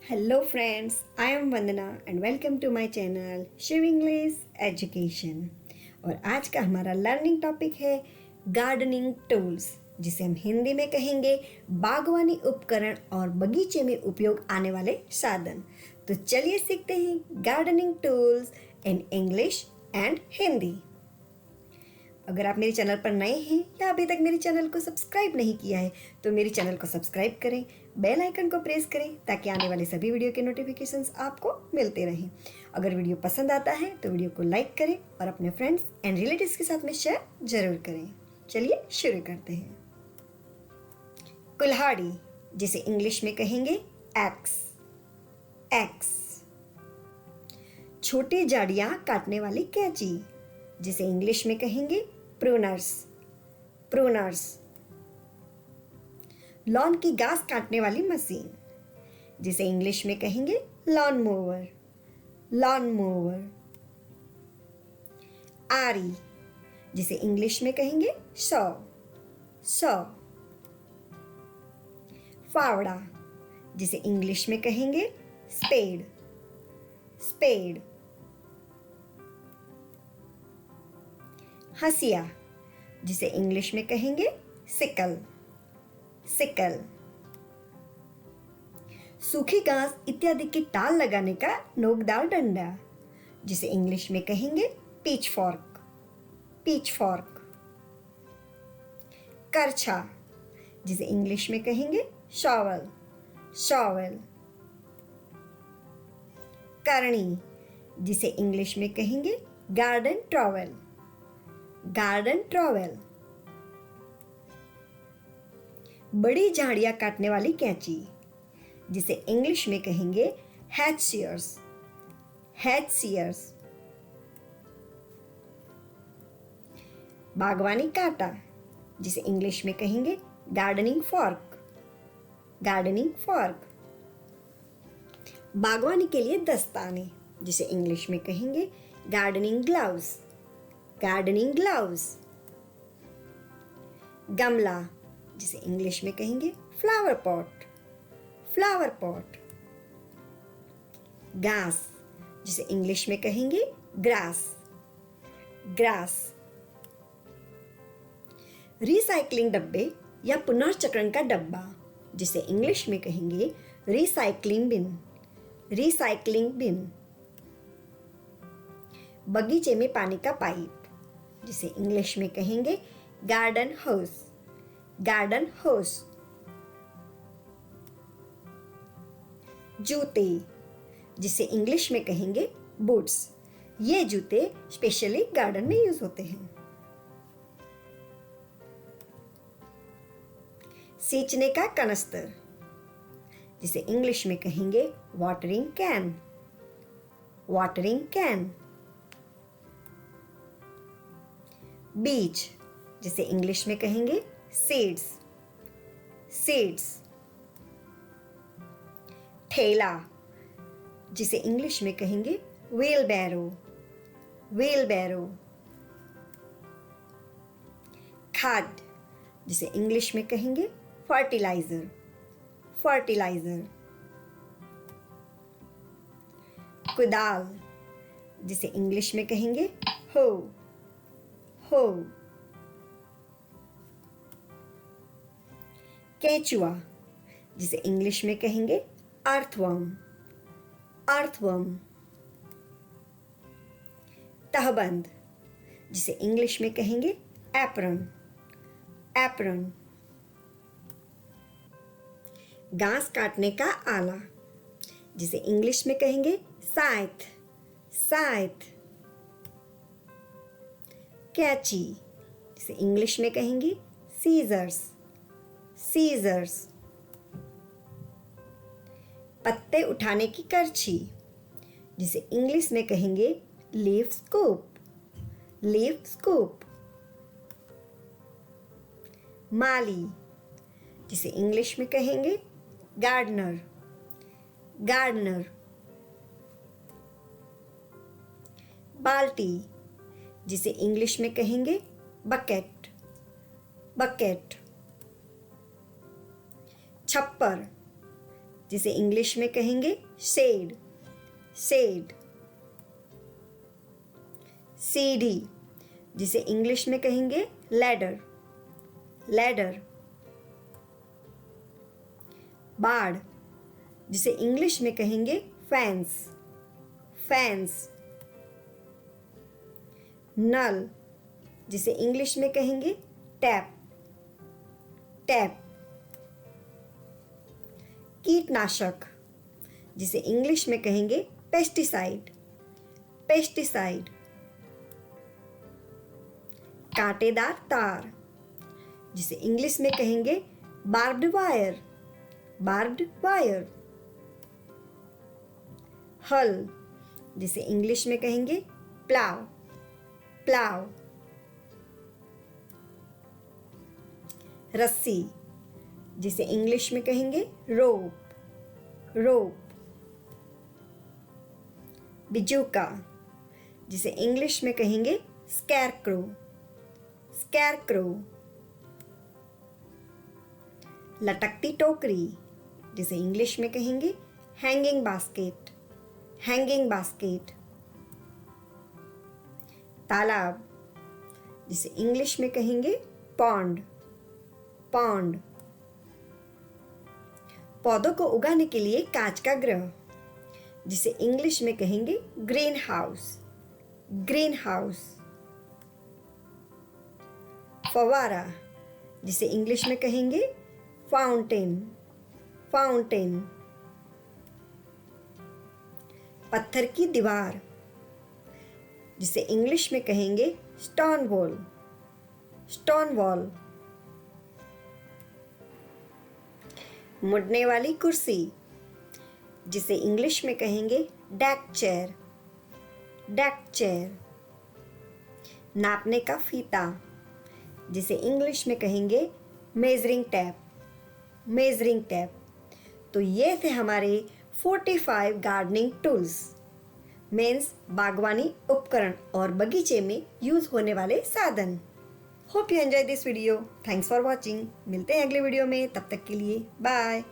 Hello friends, I am Vandana and welcome to my channel Shiv English education. और आज का हमारा लर्निंग टॉपिक है गार्डनिंग टूल्स, जिसे हम हिंदी में कहेंगे बागवानी उपकरण और बगीचे में उपयोग आने वाले साधन। तो चलिए सीखते हैं gardening tools in English and Hindi. अगर आप मेरे चैनल पर नए हैं या अभी तक मेरे चैनल को सब्सक्राइब नहीं किया है तो मेरे चैनल को सब्सक्राइब करें, बेल आइकन को प्रेस करें ताकि आने वाले सभी वीडियो के नोटिफिकेशंस आपको मिलते रहें। अगर वीडियो पसंद आता है तो वीडियो को लाइक करें और अपने फ्रेंड्स एंड रिलेटिव्स के साथ में शेयर जरूर करें। चलिए शुरू करते हैं। कुल्हाड़ी, जिसे इंग्लिश में कहेंगे एक्स। एक्स। छोटी झाड़ियां काटने वाली कैंची, जिसे इंग्लिश में कहेंगे प्रूनर्स। प्रूनर्स। लॉन की घास काटने वाली मशीन, जिसे इंग्लिश में कहेंगे लॉन मोवर। Lawn mower. आरी, जिसे इंग्लिश में कहेंगे सॉ। सॉ। फावड़ा, जिसे इंग्लिश में कहेंगे स्पेड। स्पेड। हंसिया, जिसे इंग्लिश में कहेंगे सिकल। सिकल। सूखी घास इत्यादि की टाल लगाने का नोकदार डंडा, जिसे इंग्लिश में कहेंगे पीच फॉर्क। Pitchfork. करछा, जिसे इंग्लिश में कहेंगे शॉवल। शॉवल। करनी, जिसे इंग्लिश में कहेंगे गार्डन ट्रॉवेल। Garden trowel. बड़ी झाड़ियां काटने वाली कैंची, जिसे इंग्लिश में कहेंगे हैच सीयर्स। Hatch seers. बागवानी कांटा, जिसे इंग्लिश में कहेंगे गार्डनिंग फॉर्क। Gardening fork. बागवानी के लिए दस्ताने, जिसे इंग्लिश में कहेंगे गार्डनिंग ग्लव्स। Gardening gloves. गमला, जिसे इंग्लिश में कहेंगे फ्लावर पॉट। Flower pot. घास, जिसे इंग्लिश में कहेंगे ग्रास। ग्रास। रिसाइकलिंग डब्बे या पुनर्चक्रण का डब्बा, जिसे इंग्लिश में कहेंगे रिसाइकलिंग बिन। रिसाइकलिंग बिन। बगीचे में पानी का पाइप, जिसे इंग्लिश में कहेंगे गार्डन होस। गार्डन होस। जूते, जिसे इंग्लिश में कहेंगे बूट्स। ये जूते स्पेशली गार्डन में यूज होते हैं। सींचने का कनस्तर, जिसे इंग्लिश में कहेंगे वाटरिंग कैन। Watering can. बीज, जिसे इंग्लिश में कहेंगे सीड्स। सीड्स। ठेला, जिसे इंग्लिश में कहेंगे व्हील बैरो। व्हील बैरो। खाद, जिसे इंग्लिश में कहेंगे फर्टिलाइजर। फर्टिलाइजर। कुदाल, जिसे इंग्लिश में कहेंगे हो। हो। केंचुआ, जिसे इंग्लिश में कहेंगे अर्थवर्म। अर्थवर्म। तहबंद, जिसे इंग्लिश में कहेंगे एप्रन। एप्रन। घास काटने का आला, जिसे इंग्लिश में कहेंगे साइथ। साइथ। कैंची, जिसे इंग्लिश में कहेंगे सीजर्स। सीजर्स। पत्ते उठाने की करछी, जिसे इंग्लिश में कहेंगे लीफ स्कूप। Leaf scoop. माली, जिसे इंग्लिश में कहेंगे गार्डनर। गार्डनर। बाल्टी, जिसे इंग्लिश में कहेंगे बकेट। बकेट। छप्पर, जिसे इंग्लिश में कहेंगे शेड, शेड। सीढ़ी, जिसे इंग्लिश में कहेंगे लैडर, लैडर। बाड़, जिसे इंग्लिश में कहेंगे फैंस, फैंस। नल, जिसे इंग्लिश में कहेंगे टैप, टैप। कीटनाशक, जिसे इंग्लिश में कहेंगे पेस्टिसाइड, पेस्टिसाइड। कांटेदार तार, जिसे इंग्लिश में कहेंगे बार्ब्ड वायर, बार्ब्ड वायर। हल, जिसे इंग्लिश में कहेंगे प्लाव, प्लाव। रस्सी, जिसे इंग्लिश में कहेंगे रोप, रोप। बिजूका, जिसे इंग्लिश में कहेंगे स्कैरक्रो, स्कैरक्रो। लटकती टोकरी, जिसे इंग्लिश में कहेंगे हैंगिंग बास्केट, हैंगिंग बास्केट। तालाब, जिसे इंग्लिश में कहेंगे पॉन्ड, पॉन्ड। पौधों को उगाने के लिए कांच का ग्रह, जिसे इंग्लिश में कहेंगे ग्रीन हाउस, ग्रीन हाउस। फव्वारा, जिसे इंग्लिश में कहेंगे फाउंटेन, फाउंटेन। पत्थर की दीवार, जिसे इंग्लिश में कहेंगे स्टोन वॉल, स्टोन वॉल। मुड़ने वाली कुर्सी, जिसे इंग्लिश में कहेंगे डेक चेयर, डेक चेयर। नापने का फीता, जिसे इंग्लिश में कहेंगे मेजरिंग टैप, मेजरिंग टैप। तो ये थे हमारे 45 गार्डनिंग टूल्स, मीन्स बागवानी उपकरण और बगीचे में यूज होने वाले साधन। Hope you enjoy this video. Thanks for watching. मिलते हैं अगले वीडियो में, तब तक के लिए बाय।